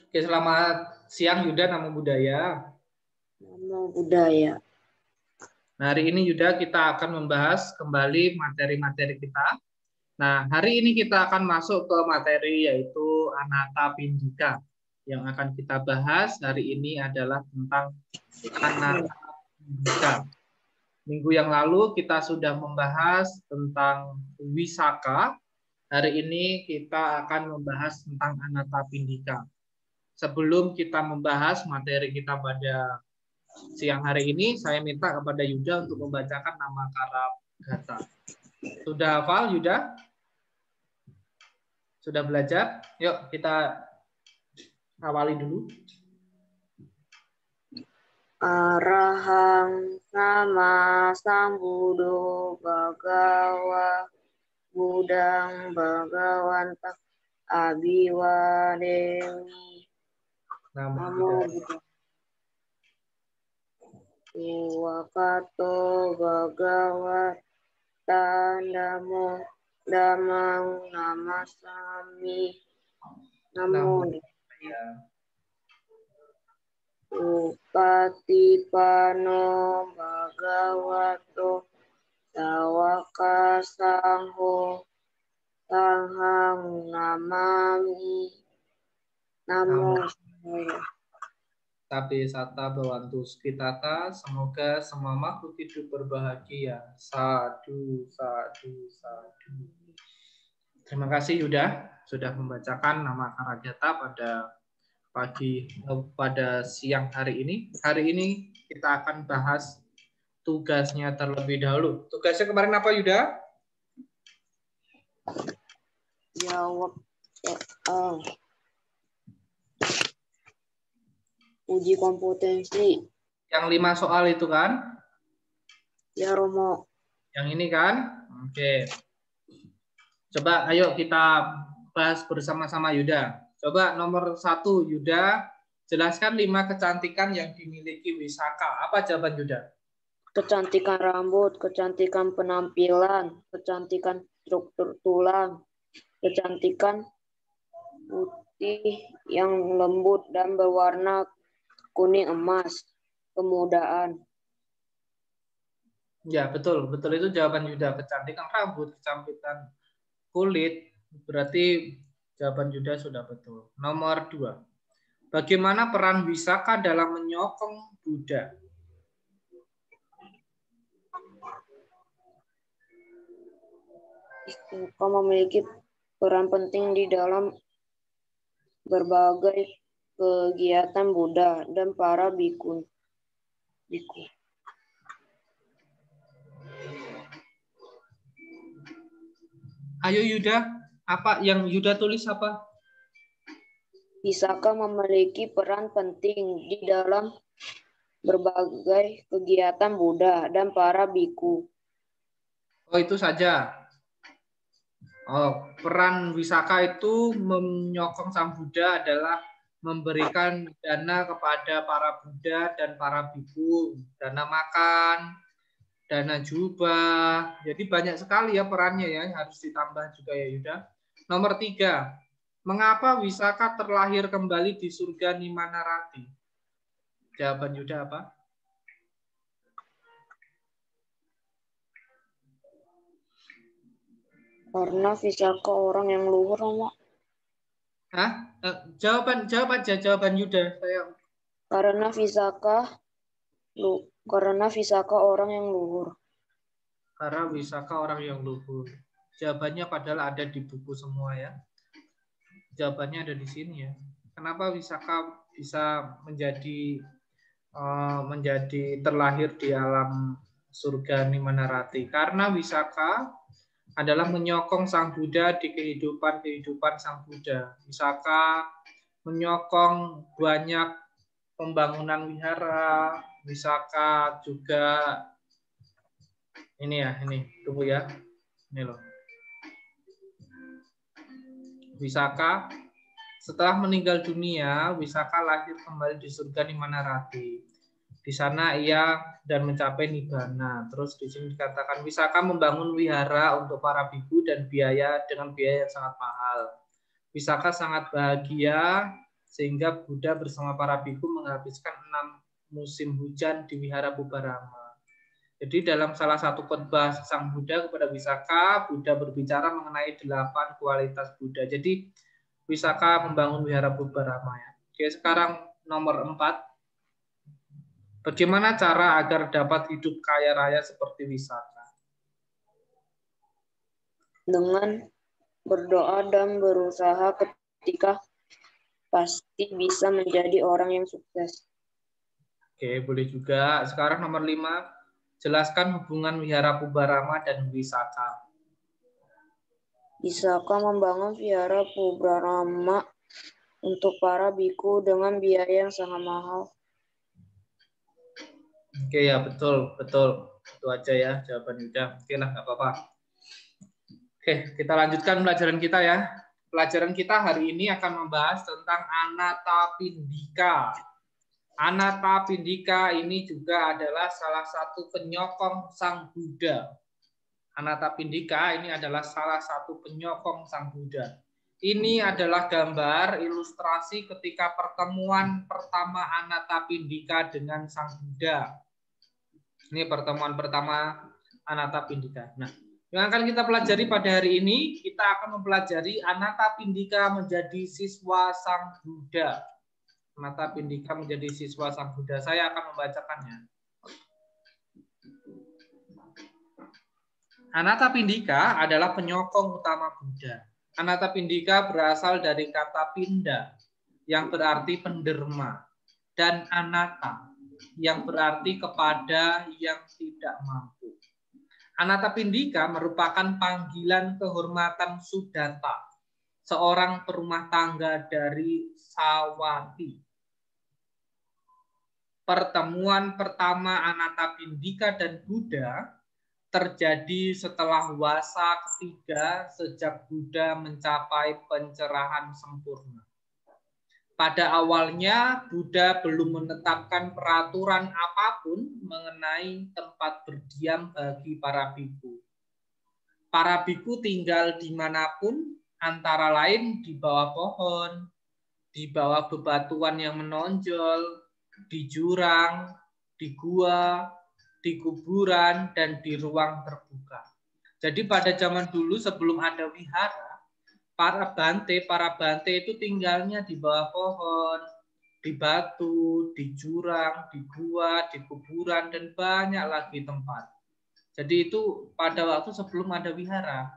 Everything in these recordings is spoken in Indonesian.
Oke, selamat siang Yuda, Namo Buddhaya. Namo Buddhaya. Nah, hari ini Yuda kita akan membahas kembali materi-materi kita. Nah, hari ini kita akan masuk ke materi yaitu Anathapindika. Yang akan kita bahas hari ini adalah tentang Anathapindika. Minggu yang lalu kita sudah membahas tentang Wisaka. Hari ini kita akan membahas tentang Anathapindika. Sebelum kita membahas materi kita pada siang hari ini, saya minta kepada Yuda untuk membacakan nama Karagata. Sudah hafal Yuda? Sudah belajar? Yuk kita awali dulu. Arahang sama sambudo bhagawa budang bhagawanta abiwademi. Namo Buddhaya. Wakato bhagawata namo damang namasami. Namo Buddhaya. Upatipano bhagavato sawaka sangho sanghang namami. Namo Buddhaya. Tapi sata bawantu skitata, semoga semua makhluk hidup berbahagia. Sadu, sadu, sadu. Terima kasih Yuda sudah membacakan nama Karagata pada siang hari ini. Hari ini kita akan bahas tugasnya terlebih dahulu. Tugasnya kemarin apa Yuda? Jawab uji kompetensi. Yang 5 soal itu kan? Ya Romo. Yang ini kan? Oke. Coba ayo kita bahas bersama-sama Yuda. Coba nomor 1 Yuda, jelaskan 5 kecantikan yang dimiliki Wisaka. Apa jawaban Yuda? Kecantikan rambut, kecantikan penampilan, kecantikan struktur tulang, kecantikan putih yang lembut dan berwarna kuning emas, kemudaan. Ya, betul. Betul itu jawaban Yuda. Kecantikan rambut, kecantikan kulit. Berarti jawaban Yuda sudah betul. Nomor 2. Bagaimana peran Wisaka dalam menyokong Buddha? Wisaka memiliki peran penting di dalam berbagai kegiatan Buddha dan para biku. Ayo Yuda, apa yang Yuda tulis apa? Wisaka memiliki peran penting di dalam berbagai kegiatan Buddha dan para biku. Oh, itu saja. Oh, peran Wisaka itu menyokong Sang Buddha adalah memberikan dana kepada para Buddha dan para biku, dana makan, dana jubah. Jadi banyak sekali ya perannya ya, harus ditambah juga ya Yuda. Nomor 3, mengapa Wisaka terlahir kembali di surga Nimanarati? Jawaban Yuda apa? Karena Wisaka orang yang luhur, Romo. Hah? Jawab aja jawaban Yuda. Karena Wisaka orang yang luhur. Karena Wisaka orang yang luhur. Jawabannya padahal ada di buku semua ya. Jawabannya ada di sini ya. Kenapa Wisaka bisa menjadi terlahir di alam surga Nimanarati? Karena Wisaka adalah menyokong Sang Buddha di kehidupan Sang Buddha. Wisaka menyokong banyak pembangunan wihara. Wisaka juga ini tunggu ya. Ini loh. Wisaka setelah meninggal dunia, Wisaka lahir kembali di surga Nimanarati. Di sana ia dan mencapai nibbana. Terus di sini dikatakan Wisaka membangun wihara untuk para biku dan dengan biaya yang sangat mahal. Wisaka sangat bahagia sehingga Buddha bersama para biku menghabiskan 6 musim hujan di Wihara Pubarama. Jadi dalam salah satu khotbah Sang Buddha kepada Wisaka, Buddha berbicara mengenai 8 kualitas Buddha. Jadi Wisaka membangun Wihara Pubarama ya. Oke, sekarang nomor 4. Bagaimana cara agar dapat hidup kaya raya seperti Wisaka? Dengan berdoa dan berusaha ketika pasti bisa menjadi orang yang sukses. Oke, boleh juga. Sekarang nomor 5. Jelaskan hubungan Wihara Pubarama dan Wisaka. Wisaka membangun Wihara Pubarama untuk para biku dengan biaya yang sangat mahal. Oke ya, betul. Itu aja ya jawaban Yuda. Oke lah, nggak apa-apa. Oke, kita lanjutkan pelajaran kita ya. Pelajaran kita hari ini akan membahas tentang Anathapindika. Anathapindika ini juga adalah salah satu penyokong Sang Buddha. Anathapindika ini adalah salah satu penyokong Sang Buddha. Ini adalah gambar ilustrasi ketika pertemuan pertama Anathapindika dengan Sang Buddha. Ini pertemuan pertama Anathapindika. Nah, yang akan kita pelajari pada hari ini, kita akan mempelajari Anathapindika menjadi siswa Sang Buddha. Anathapindika menjadi siswa Sang Buddha. Saya akan membacakannya. Anathapindika adalah penyokong utama Buddha. Anathapindika berasal dari kata pinda, yang berarti penderma, dan anata, yang berarti kepada yang tidak mampu. Anathapindika merupakan panggilan kehormatan Sudatta, seorang perumah tangga dari Sawati. Pertemuan pertama Anathapindika dan Buddha terjadi setelah wasa ketiga sejak Buddha mencapai pencerahan sempurna. Pada awalnya, Buddha belum menetapkan peraturan apapun mengenai tempat berdiam bagi para biku. Para biku tinggal dimanapun, antara lain di bawah pohon, di bawah bebatuan yang menonjol, di jurang, di gua, di kuburan, dan di ruang terbuka. Jadi pada zaman dulu sebelum ada wihara, para bante itu tinggalnya di bawah pohon, di batu, di jurang, di gua, di kuburan, dan banyak lagi tempat. Jadi itu pada waktu sebelum ada wihara.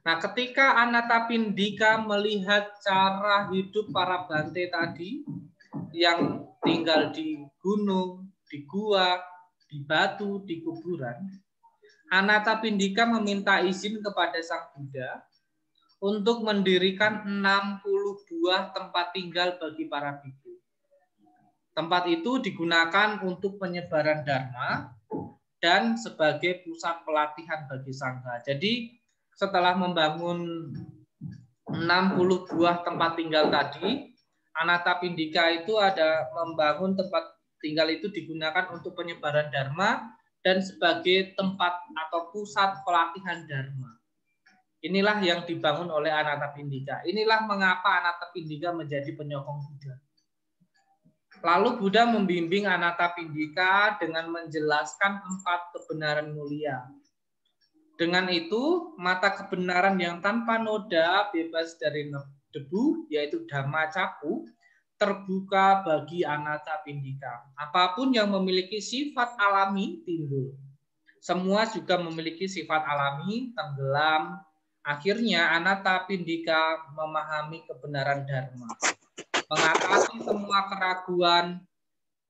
Nah, ketika Anathapindika melihat cara hidup para bante tadi, yang tinggal di gunung, di gua, di batu, di kuburan, Anathapindika meminta izin kepada Sang Buddha untuk mendirikan 60 buah tempat tinggal bagi para biku. Tempat itu digunakan untuk penyebaran dharma dan sebagai pusat pelatihan bagi sangha. Jadi setelah membangun 60 buah tempat tinggal tadi, Anathapindika itu ada membangun tempat tinggal itu digunakan untuk penyebaran dharma dan sebagai tempat atau pusat pelatihan dharma. Inilah yang dibangun oleh Anathapindika. Inilah mengapa Anathapindika menjadi penyokong Buddha. Lalu Buddha membimbing Anathapindika dengan menjelaskan 4 kebenaran mulia. Dengan itu, mata kebenaran yang tanpa noda, bebas dari debu, yaitu Dhamma Caku, terbuka bagi Anathapindika. Apapun yang memiliki sifat alami timbul. Semua juga memiliki sifat alami, tenggelam. Akhirnya Anathapindika memahami kebenaran Dharma. Mengatasi semua keraguan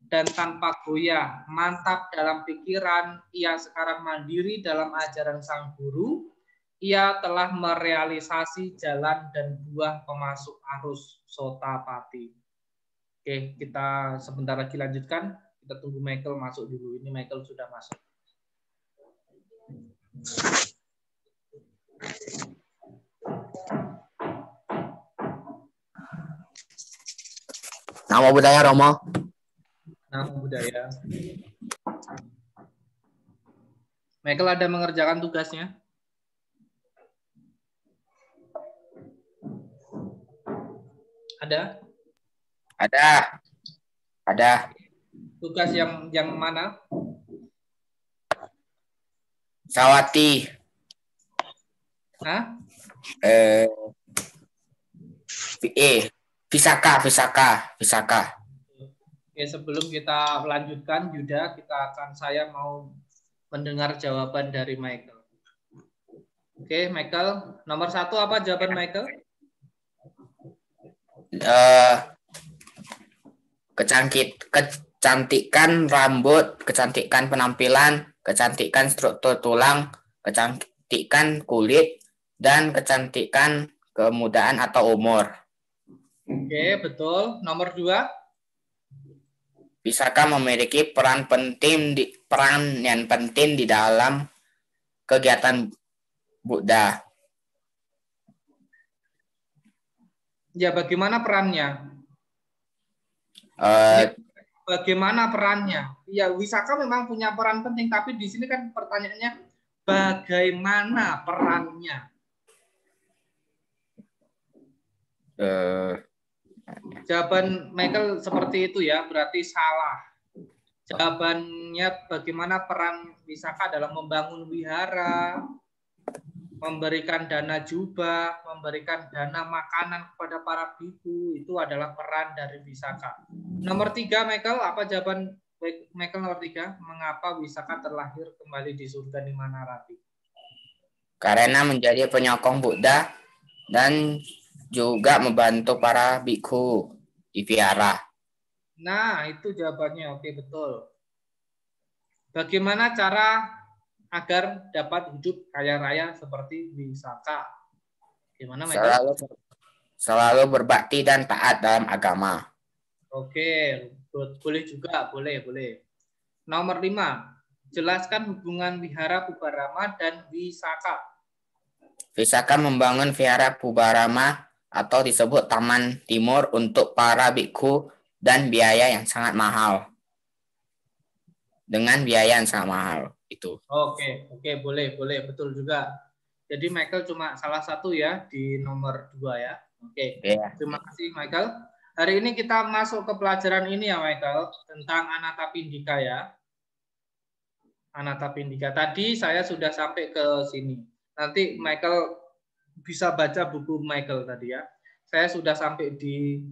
dan tanpa goyah, mantap dalam pikiran, ia sekarang mandiri dalam ajaran Sang Guru. Ia telah merealisasi jalan dan buah pemasuk arus Sotapati. Oke, kita sebentar lagi lanjutkan. Kita tunggu Michael masuk dulu. Ini Michael sudah masuk. Namo Buddhaya, Romo. Namo Buddhaya. Michael ada mengerjakan tugasnya? Ada? Ada. Tugas yang mana? Sawati. Hah? Visaka. Oke, sebelum kita lanjutkan, Yuda, saya mau mendengar jawaban dari Michael. Oke, Michael, nomor 1 apa jawaban Michael? Kecantikan rambut, kecantikan penampilan, kecantikan struktur tulang, kecantikan kulit, dan kecantikan kemudahan atau umur. Oke, betul. Nomor 2. Visaka memiliki peran yang penting di dalam kegiatan Buddha. Ya, bagaimana perannya? Bagaimana perannya? Ya, Visaka memang punya peran penting, tapi di sini kan pertanyaannya bagaimana perannya? Jawaban Michael seperti itu ya, berarti salah. Jawabannya bagaimana peran Visaka dalam membangun wihara, memberikan dana jubah, memberikan dana makanan kepada para biku, itu adalah peran dari Visaka. Nomor 3, Michael, apa jawaban Michael nomor 3? Mengapa Visaka terlahir kembali di surga Nimanarati? Karena menjadi penyokong Buddha dan juga membantu para biku di vihara. Nah, itu jawabannya. Oke, betul. Bagaimana cara agar dapat hidup kaya raya seperti Visaka? Gimana, Michael? Selalu berbakti dan taat dalam agama. Oke, boleh juga, boleh. Nomor 5, jelaskan hubungan wihara Pubarama dan Visaka. Visaka membangun vihara Pubarama atau disebut Taman Timur untuk para biku dan biaya yang sangat mahal. Dengan biaya yang sangat mahal itu. Oke, boleh, betul juga. Jadi Michael cuma salah satu ya di nomor 2 ya. Oke. Terima kasih Michael. Hari ini kita masuk ke pelajaran ini ya Michael, tentang Anathapindika ya. Anathapindika. Tadi saya sudah sampai ke sini. Nanti Michael bisa baca buku Michael tadi ya. Saya sudah sampai di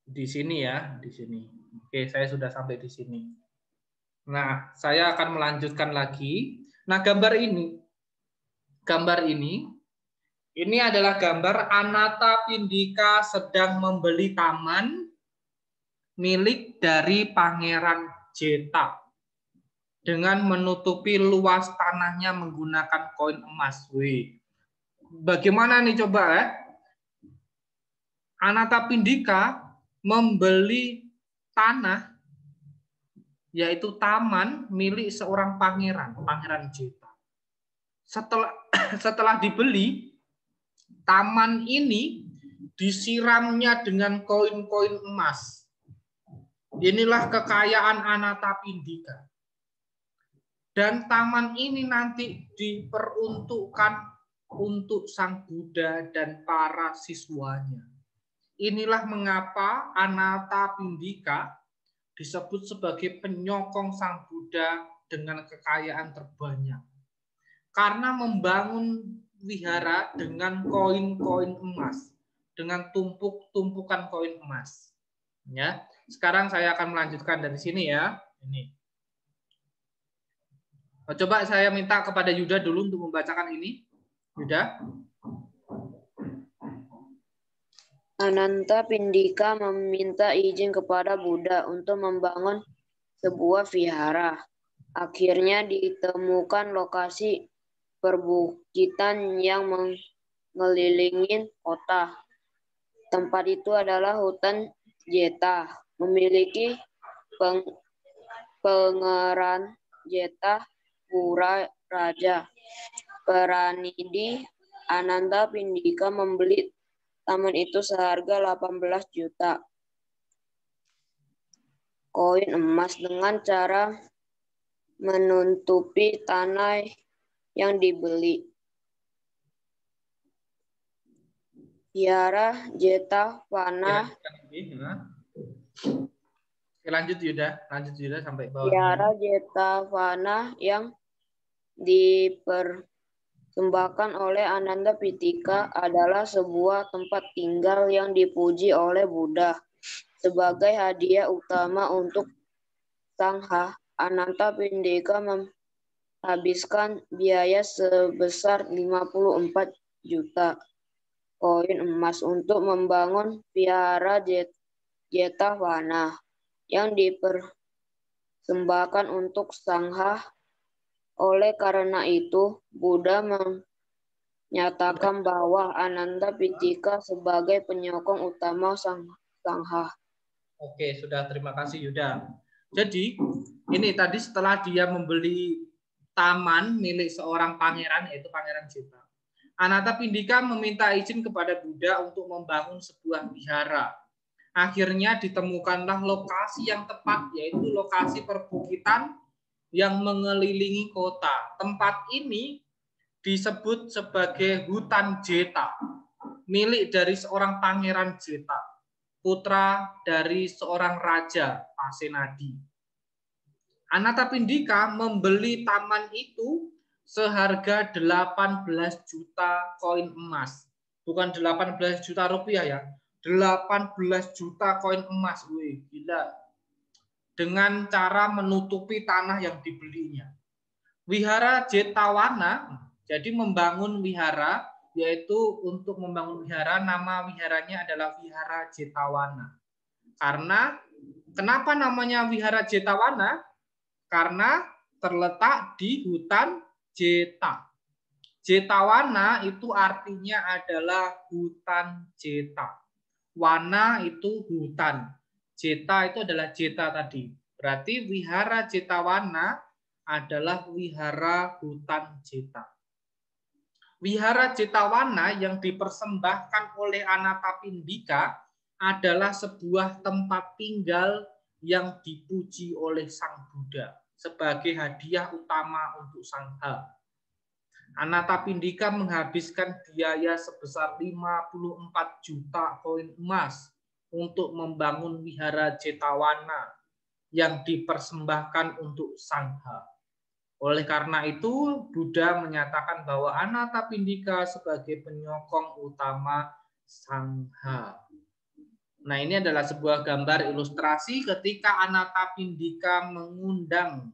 sini ya, di sini. Oke, saya sudah sampai di sini. Nah, saya akan melanjutkan lagi. Nah, gambar ini adalah gambar Anathapindika sedang membeli taman milik dari Pangeran Jeta dengan menutupi luas tanahnya menggunakan koin emas. Wih. Bagaimana nih coba ya? Anathapindika membeli tanah, yaitu taman milik seorang pangeran, Pangeran Jeta. Setelah dibeli, taman ini disiramnya dengan koin-koin emas. Inilah kekayaan Anathapindika. Dan taman ini nanti diperuntukkan untuk Sang Buddha dan para siswanya. Inilah mengapa Anathapindika disebut sebagai penyokong Sang Buddha dengan kekayaan terbanyak. Karena membangun wihara dengan koin-koin emas, dengan tumpukan koin emas. Ya, sekarang saya akan melanjutkan dari sini ya. Ini. Coba saya minta kepada Yuda dulu untuk membacakan ini. Yuda. Anathapindika meminta izin kepada Buddha untuk membangun sebuah vihara. Akhirnya ditemukan lokasi perbukitan yang mengelilingi kota. Tempat itu adalah hutan Jeta, memiliki pangeran Jeta Pura Raja. Pranidi Anathapindika membeli taman itu seharga 18 juta koin emas dengan cara menutupi tanah yang dibeli. Vihara Jetavana. Lanjut Yuda, sampai bawah. Vihara Jetavana yang dipersembahkan oleh Ananda Pittika adalah sebuah tempat tinggal yang dipuji oleh Buddha sebagai hadiah utama untuk Sangha. Ananta Pindika menghabiskan biaya sebesar 54 juta koin emas untuk membangun Vihara Jetavana yang dipersembahkan untuk Sangha. Oleh karena itu, Buddha menyatakan bahwa Ananda Pittika sebagai penyokong utama Sangha. Oke, sudah, terima kasih Yuda. Jadi, ini tadi setelah dia membeli taman milik seorang pangeran, yaitu Pangeran Jeta, Ananta Pindika meminta izin kepada Buddha untuk membangun sebuah wihara. Akhirnya ditemukanlah lokasi yang tepat, yaitu lokasi perbukitan yang mengelilingi kota. Tempat ini disebut sebagai hutan Jeta, milik dari seorang Pangeran Jeta, putra dari seorang raja Pasenadi. Ananta Pindika membeli taman itu seharga 18 juta koin emas. Bukan 18 juta rupiah ya. 18 juta koin emas. Wih, gila. Dengan cara menutupi tanah yang dibelinya. Wihara Jetavana, jadi membangun wihara, yaitu untuk membangun wihara, nama wiharanya adalah Wihara Jetavana. Karena, kenapa namanya Wihara Jetavana? Karena terletak di hutan Jeta. Jetavana itu artinya adalah hutan Jeta. Wana itu hutan. Jeta itu adalah Jeta tadi. Berarti Wihara Jetavana adalah wihara hutan Jeta. Wihara Jetavana yang dipersembahkan oleh Ananta Pindika adalah sebuah tempat tinggal yang dipuji oleh Sang Buddha sebagai hadiah utama untuk Sangha. Ananta Pindika menghabiskan biaya sebesar 54 juta koin emas untuk membangun wihara Jetavana yang dipersembahkan untuk Sangha. Oleh karena itu, Buddha menyatakan bahwa Ananta Pindika sebagai penyokong utama Sangha. Nah, ini adalah sebuah gambar ilustrasi ketika Ananta Pindika mengundang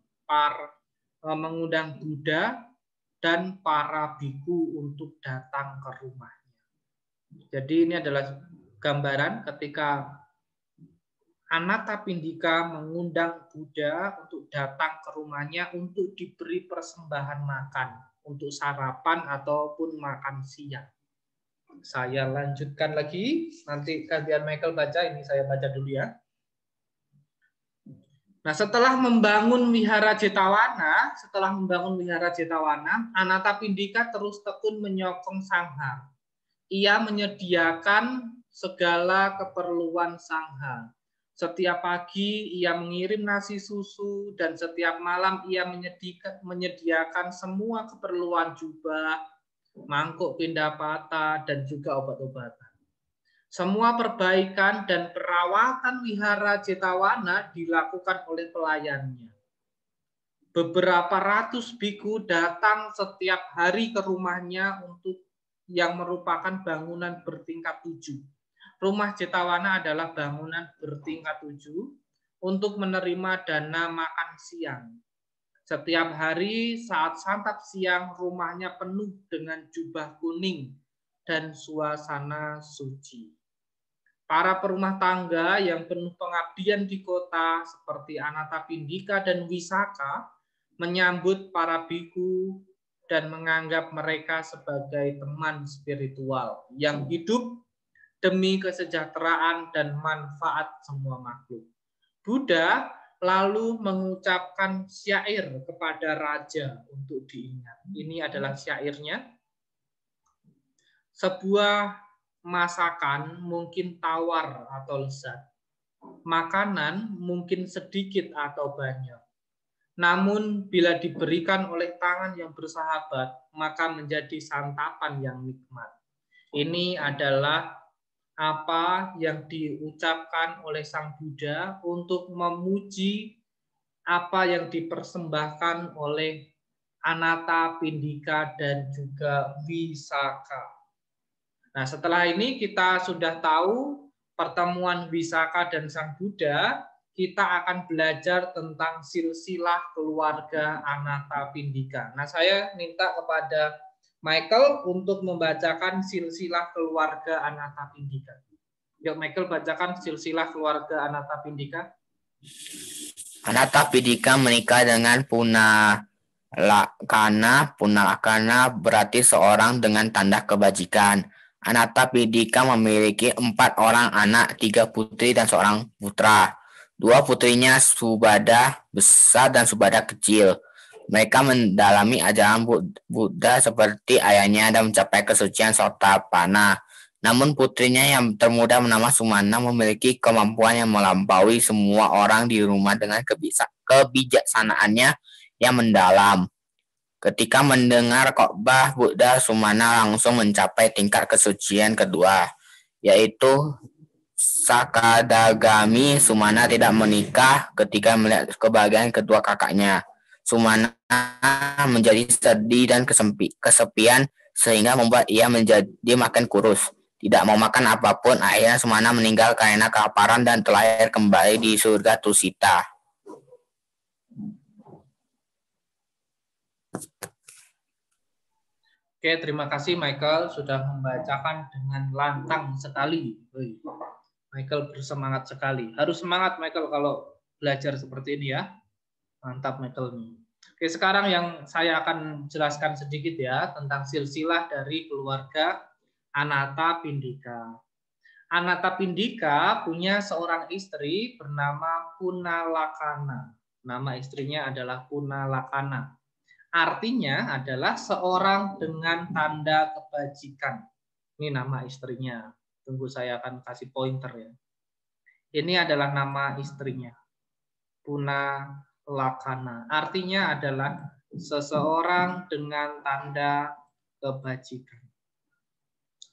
Buddha dan para biku untuk datang ke rumahnya. Jadi ini adalah gambaran ketika Ananta Pindika mengundang Buddha untuk datang ke rumahnya untuk diberi persembahan makan, untuk sarapan ataupun makan siang. Saya lanjutkan lagi, nanti gantian Michael baca, ini saya baca dulu ya. Nah, setelah membangun wihara Jetavana, Ananta Pindika terus tekun menyokong Sangha. Ia menyediakan segala keperluan Sangha. Setiap pagi ia mengirim nasi susu dan setiap malam ia menyediakan semua keperluan jubah, mangkuk pindapata, dan juga obat-obatan. Semua perbaikan dan perawatan wihara Jetavana dilakukan oleh pelayannya. Beberapa ratus biku datang setiap hari ke rumahnya untuk yang merupakan bangunan bertingkat 7. Rumah Jetavana adalah bangunan bertingkat 7 untuk menerima dana makan siang. Setiap hari saat santap siang, rumahnya penuh dengan jubah kuning dan suasana suci. Para perumah tangga yang penuh pengabdian di kota seperti Ananta Pindika dan Wisaka menyambut para biku dan menganggap mereka sebagai teman spiritual yang hidup demi kesejahteraan dan manfaat semua makhluk. Buddha lalu mengucapkan syair kepada raja untuk diingat. Ini adalah syairnya. Sebuah masakan mungkin tawar atau lezat. Makanan mungkin sedikit atau banyak. Namun bila diberikan oleh tangan yang bersahabat, maka menjadi santapan yang nikmat. Ini adalah apa yang diucapkan oleh Sang Buddha untuk memuji apa yang dipersembahkan oleh Anathapindika dan juga Wisaka. Nah, setelah ini kita sudah tahu pertemuan Wisaka dan Sang Buddha, kita akan belajar tentang silsilah keluarga Anathapindika. Nah, saya minta kepada Michael untuk membacakan silsilah keluarga Anathapindika. Yuk, Michael bacakan silsilah keluarga Anathapindika. Anathapindika menikah dengan Punalakana. Punalakana berarti seorang dengan tanda kebajikan. Anathapindika memiliki 4 orang anak, 3 putri dan seorang putra. 2 putrinya Subada besar dan Subada kecil. Mereka mendalami ajaran Buddha seperti ayahnya dan mencapai kesucian Sotapanna. Namun putrinya yang termuda bernama Sumana memiliki kemampuan yang melampaui semua orang di rumah dengan kebijaksanaannya yang mendalam. Ketika mendengar khotbah Buddha, Sumana langsung mencapai tingkat kesucian kedua, yaitu Sakadagami. Sumana tidak menikah ketika melihat kebahagiaan kedua kakaknya. Sumana menjadi sedih dan kesepian sehingga membuat ia menjadi makin kurus. Tidak mau makan apapun, akhirnya Sumana meninggal karena kelaparan dan terlahir kembali di surga Tusita. Oke, terima kasih Michael sudah membacakan dengan lantang sekali. Michael bersemangat sekali. Harus semangat Michael kalau belajar seperti ini ya. Mantap Michael nih. Oke, sekarang yang saya akan jelaskan sedikit ya tentang silsilah dari keluarga Anathapindika. Anathapindika punya seorang istri bernama Punalakana. Nama istrinya adalah Punalakana. Artinya adalah seorang dengan tanda kebajikan. Ini nama istrinya. Tunggu saya akan kasih pointer ya. Ini adalah nama istrinya. Punalakana. Artinya adalah seseorang dengan tanda kebajikan.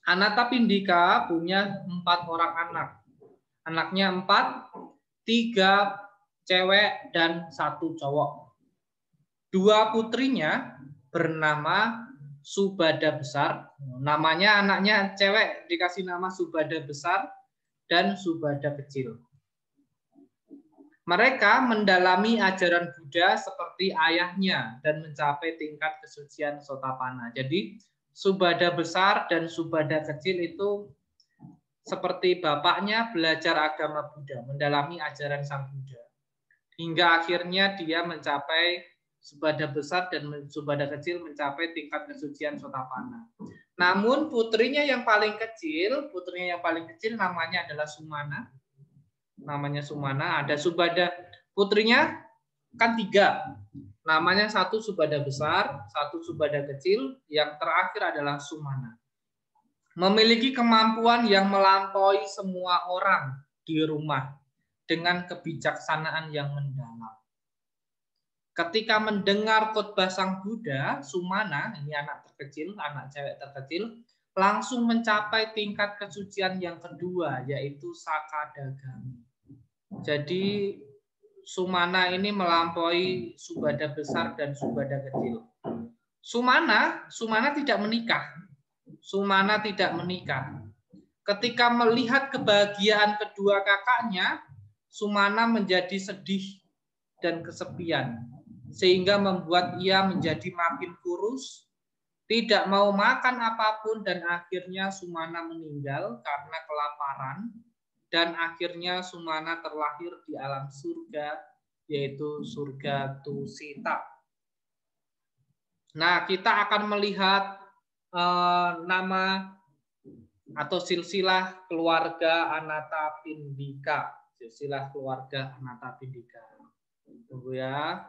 Anathapindika punya 4 orang anak. Anaknya 4, 3 cewek dan 1 cowok. 2 putrinya bernama Subada besar. Namanya anaknya cewek dikasih nama Subada besar dan Subada kecil. Mereka mendalami ajaran Buddha seperti ayahnya dan mencapai tingkat kesucian Sotapanna. Jadi Subada besar dan Subada kecil itu seperti bapaknya belajar agama Buddha, mendalami ajaran Sang Buddha. Hingga akhirnya dia mencapai Subada besar dan Subada kecil mencapai tingkat kesucian Sotapanna. Namun putrinya yang paling kecil namanya adalah Sumana. Namanya Sumana, ada Subada. Putrinya kan 3. Namanya 1 Subada besar, 1 Subada kecil, yang terakhir adalah Sumana. Memiliki kemampuan yang melampaui semua orang di rumah dengan kebijaksanaan yang mendalam. Ketika mendengar khotbah Sang Buddha, Sumana, ini anak terkecil, anak cewek terkecil, langsung mencapai tingkat kesucian yang kedua, yaitu Sakadagami. Jadi Sumana ini melampaui Subada besar dan Subada kecil. Sumana tidak menikah. Sumana tidak menikah. Ketika melihat kebahagiaan kedua kakaknya, Sumana menjadi sedih dan kesepian, sehingga membuat ia menjadi makin kurus, tidak mau makan apapun, dan akhirnya Sumana meninggal karena kelaparan, dan akhirnya Sumana terlahir di alam surga, yaitu surga Tusita. Nah, kita akan melihat nama atau silsilah keluarga Anathapindika. Silsilah keluarga Anathapindika. Tunggu ya.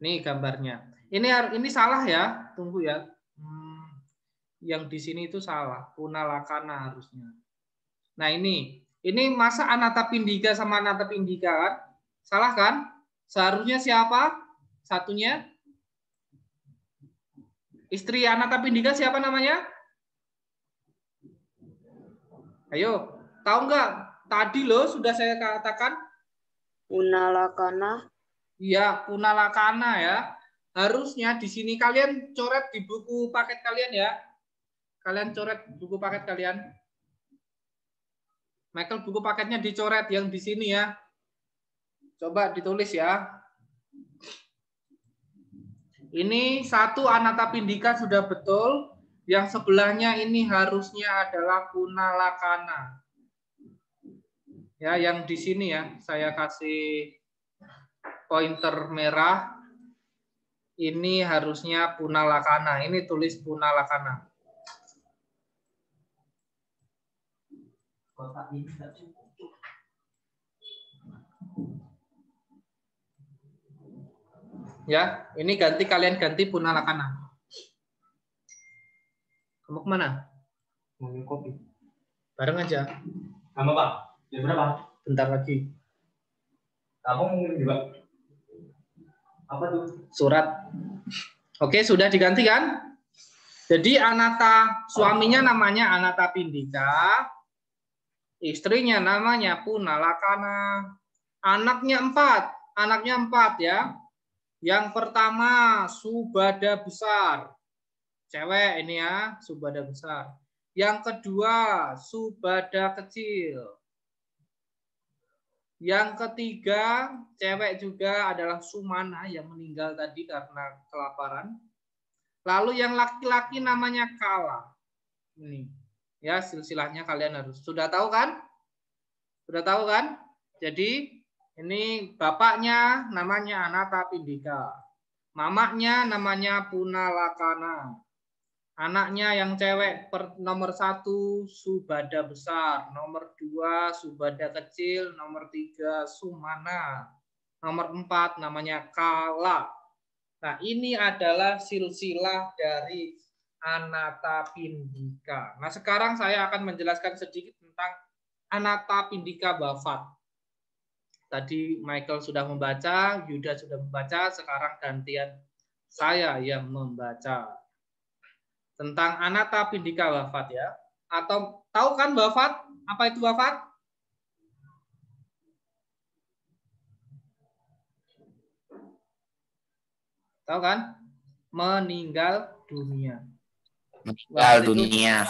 Nih gambarnya. Ini salah ya. Tunggu ya. Yang di sini itu salah. Punalakana harusnya. Nah ini masa Anathapindika sama Anathapindika kan? Salah kan? Seharusnya siapa? Satunya? Istri Anatapindika siapa namanya? Ayo, tahu nggak? Tadi loh sudah saya katakan. Punalakana. Iya, Punalakana ya. Harusnya di sini kalian coret di buku paket kalian ya. Kalian coret buku paket kalian. Michael, buku paketnya dicoret yang di sini ya. Coba ditulis ya. Ini satu Anatapindika sudah betul. Yang sebelahnya ini harusnya adalah Punalakana. Ya, yang di sini ya, saya kasih pointer merah. Ini harusnya Punalakana. Ini tulis Punalakana. Kotak ini tidak cukup. Ya, ini kalian ganti Punalakana. Kamu kemana? Mau minum kopi. Bareng aja. Sama Pak. Jam berapa? Bentar lagi. Kamu mau minum juga? Apa tuh? Surat. Oke, sudah diganti kan? Jadi suaminya namanya Anatapindika, istrinya namanya Punalakana, anaknya 4 ya. Yang pertama Subada besar, cewek ini ya, Subada besar. Yang kedua Subada kecil. Yang ketiga cewek juga adalah Sumana yang meninggal tadi karena kelaparan. Lalu yang laki-laki namanya Kala. Ini ya, silsilahnya kalian harus sudah tahu kan? Sudah tahu kan? Jadi ini bapaknya namanya Anatapindika. Mamanya namanya Punalakana. Anaknya yang cewek nomor 1 Subada besar, nomor 2 Subada kecil, nomor 3 Sumana, nomor 4 namanya Kala. Nah, ini adalah silsilah dari Anatapindika. Nah, sekarang saya akan menjelaskan sedikit tentang Anatapindika wafat. Tadi Michael sudah membaca, Yuda sudah membaca, sekarang gantian saya yang membaca. Tentang Anatapindika wafat ya. Atau tahu kan wafat? Apa itu wafat? Tahu kan? Meninggal dunia. Meninggal dunia.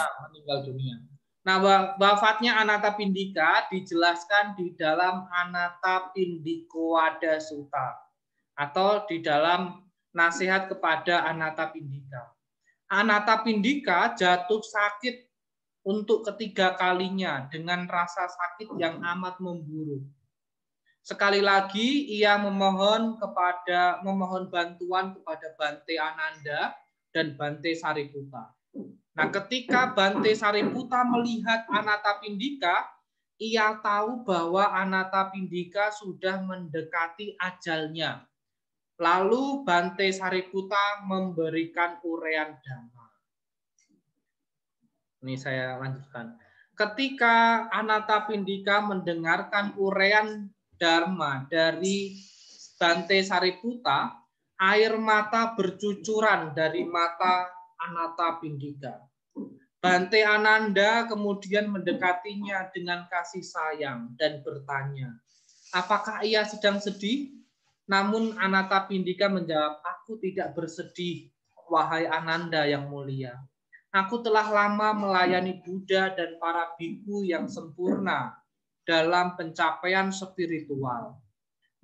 Nah, wafatnya Anatapindika dijelaskan di dalam Anatapindikowada Sutta atau di dalam nasihat kepada Anatapindika. Anatapindika jatuh sakit untuk ketiga kalinya dengan rasa sakit yang amat memburuk. Sekali lagi ia memohon bantuan kepada Bante Ananda dan Bante Sariputta. Nah, ketika Bante Sariputta melihat Anatapindika, ia tahu bahwa Anatapindika sudah mendekati ajalnya. Lalu Bante Sariputta memberikan uraian dhamma. Ini saya lanjutkan. Ketika Anatapindika mendengarkan uraian dharma dari Bante Sariputta, air mata bercucuran dari mata Anatapindika. Bante Ananda kemudian mendekatinya dengan kasih sayang dan bertanya, apakah ia sedang sedih? Namun Anatapindika menjawab, aku tidak bersedih, wahai Ananda yang mulia. Aku telah lama melayani Buddha dan para biku yang sempurna dalam pencapaian spiritual.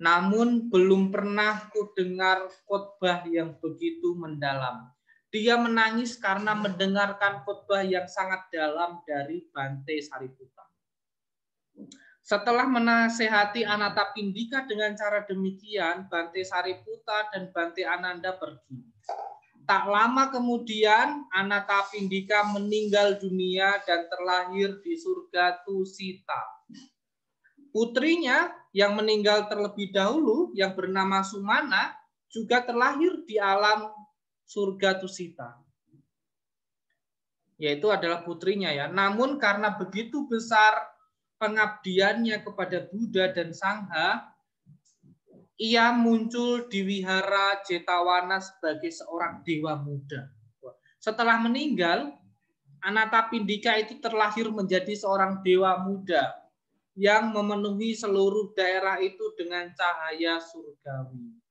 Namun belum pernah ku dengar khotbah yang begitu mendalam. Dia menangis karena mendengarkan khotbah yang sangat dalam dari Bante Sariputta. Setelah menasehati Anatapindika dengan cara demikian, Bante Sariputta dan Bante Ananda pergi. Tak lama kemudian, Anatapindika meninggal dunia dan terlahir di surga Tusita. Putrinya yang meninggal terlebih dahulu, yang bernama Sumana, juga terlahir di alam surga Tusita. Yaitu adalah putrinya ya. Namun karena begitu besar pengabdiannya kepada Buddha dan Sangha, ia muncul di wihara Jetawana sebagai seorang dewa muda. Setelah meninggal, Anatapindika itu terlahir menjadi seorang dewa muda yang memenuhi seluruh daerah itu dengan cahaya surgawi.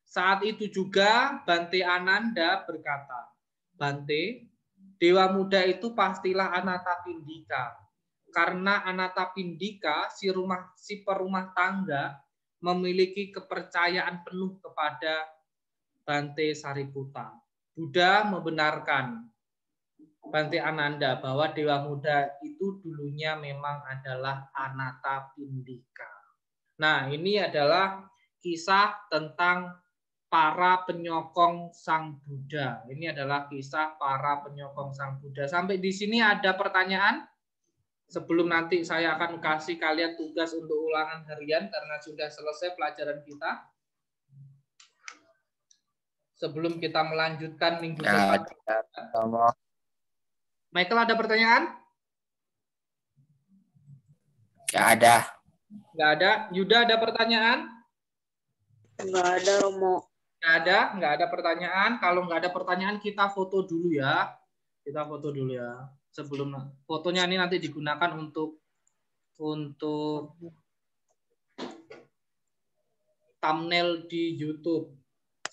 Saat itu juga Bante Ananda berkata, Bante, dewa muda itu pastilah Anatapindika. Karena Anatapindika, si perumah tangga, memiliki kepercayaan penuh kepada Bante Sariputta. Buddha membenarkan Bante Ananda bahwa dewa muda itu dulunya memang adalah Anatapindika. Nah, ini adalah kisah tentang para penyokong Sang Buddha. Ini adalah kisah para penyokong Sang Buddha. Sampai di sini ada pertanyaan? Sebelum nanti saya akan kasih kalian tugas untuk ulangan harian karena sudah selesai pelajaran kita. Sebelum kita melanjutkan minggu depan. Michael, ada pertanyaan? Nggak ada. Nggak ada. Yuda, ada pertanyaan? Nggak ada, Romo. Nggak ada pertanyaan. Kalau nggak ada pertanyaan, kita foto dulu ya. Kita foto dulu ya. Sebelum fotonya ini nanti digunakan untuk thumbnail di YouTube.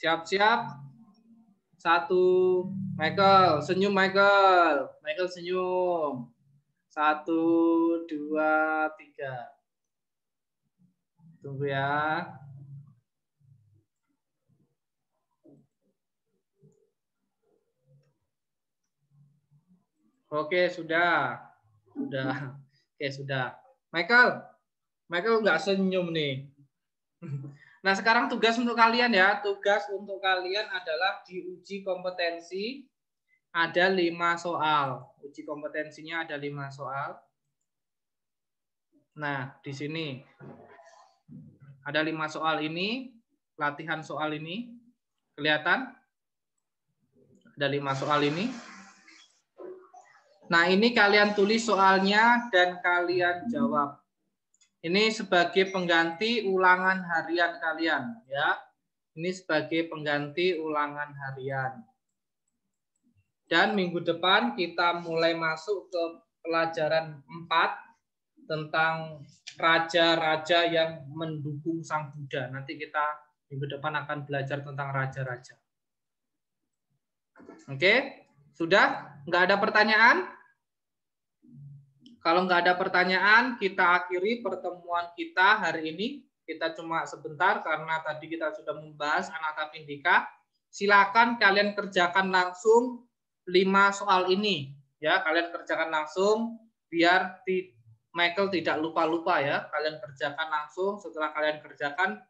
Siap-siap. 1, Michael, senyum Michael. Michael senyum. 1, 2, 3. Tunggu ya. Oke, sudah. Oke, sudah. Michael nggak senyum nih. Nah, sekarang tugas untuk kalian ya. Tugas untuk kalian adalah diuji kompetensi. Ada 5 soal. Uji kompetensinya ada 5 soal. Nah, di sini ada 5 soal ini. Latihan soal ini. Kelihatan? Ada 5 soal ini. Nah, ini kalian tulis soalnya dan kalian jawab. Ini sebagai pengganti ulangan harian kalian, ya. Ini sebagai pengganti ulangan harian. Dan minggu depan kita mulai masuk ke pelajaran 4 tentang raja-raja yang mendukung Sang Buddha. Nanti kita minggu depan akan belajar tentang raja-raja. Oke? Sudah? Nggak ada pertanyaan? Kalau nggak ada pertanyaan, kita akhiri pertemuan kita hari ini. Kita cuma sebentar karena tadi kita sudah membahas Anatapindika. Silakan kalian kerjakan langsung 5 soal ini. Ya, kalian kerjakan langsung biar Michael tidak lupa-lupa ya. Kalian kerjakan langsung. Setelah kalian kerjakan,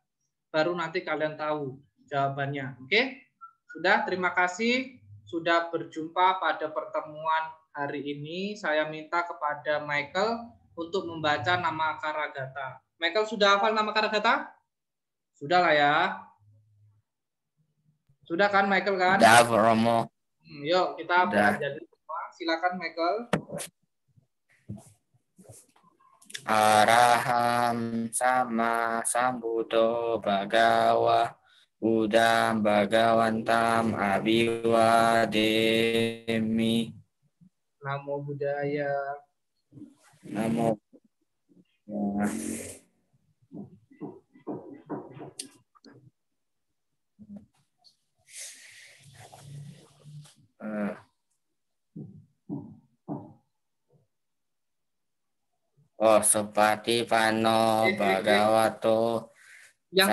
baru nanti kalian tahu jawabannya. Oke? Sudah, terima kasih sudah berjumpa pada pertemuan hari ini. Saya minta kepada Michael untuk membaca nama Karagata. Michael sudah hafal nama Karagata? Sudah lah ya. Sudah kan Michael kan? Sudah, Romo. Yuk kita belajar semua. Silakan Michael. Araham sama sambuddho bhagawa Buddham bhagawantam abiwademi. Namo Buddhaya. Namo. Oh, Supatipano Bhagavato. Yang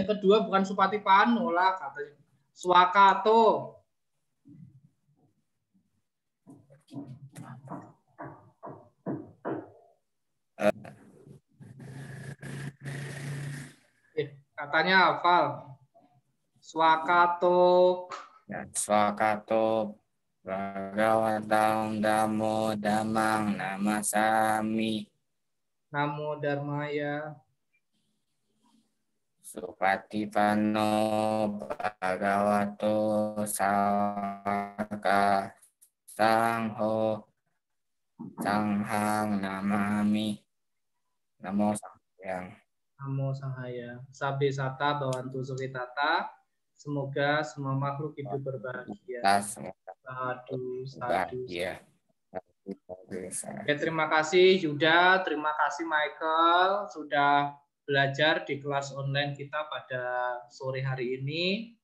kedua bukan Supatipano lah katanya. Swakato. Katanya hafal. Swakato. Ya, Swakato Bhagavatam Dhammo Dhammang Namasami. Namo Dharmaya. Supatipano Bhagavato Sawaka Sangho Sanghang Namami. Namo Sanghang. Namo Sahaya. Sabe sata bawantu sukitata. Semoga semua makhluk hidup berbahagia. Sadu, sadu. Oke, terima kasih Yuda, terima kasih Michael sudah belajar di kelas online kita pada sore hari ini.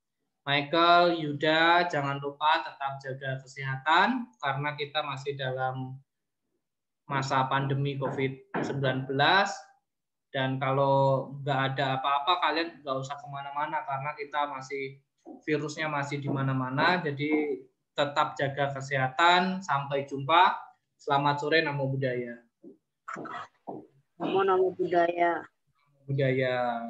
Michael, Yuda, jangan lupa tetap jaga kesehatan karena kita masih dalam masa pandemi COVID-19. Dan kalau nggak ada apa-apa, kalian nggak usah kemana-mana karena kita virusnya masih di mana-mana. Jadi tetap jaga kesehatan. Sampai jumpa. Selamat sore, Namo Buddhaya. Namo Buddhaya. Budaya.